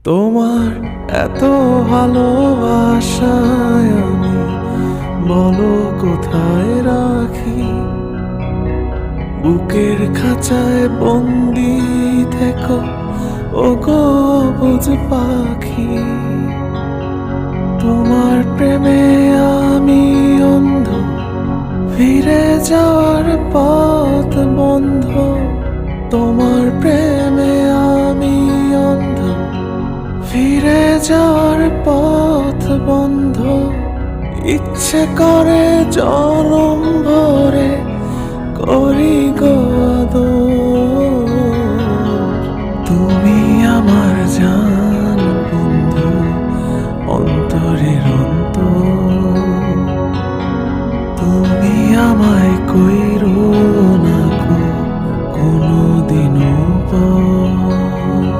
তোমার এত ভালোবাসায় আমি বলো কোথায় রাখি। বুকের খাঁচায় বন্দি থেকো ও গো বুঝ পাখি। তোমার প্রেমে আমি অন্ধ, ফিরে যাওয়ার পথ বন্ধ। তোমার প্রেমে আমি অন্ধ, ফিরে যাওয়ার পথ বন্ধ। ইচ্ছে করে জনম ভরে করি গো আদর। তুমি আমার জান বন্ধু, অন্তরের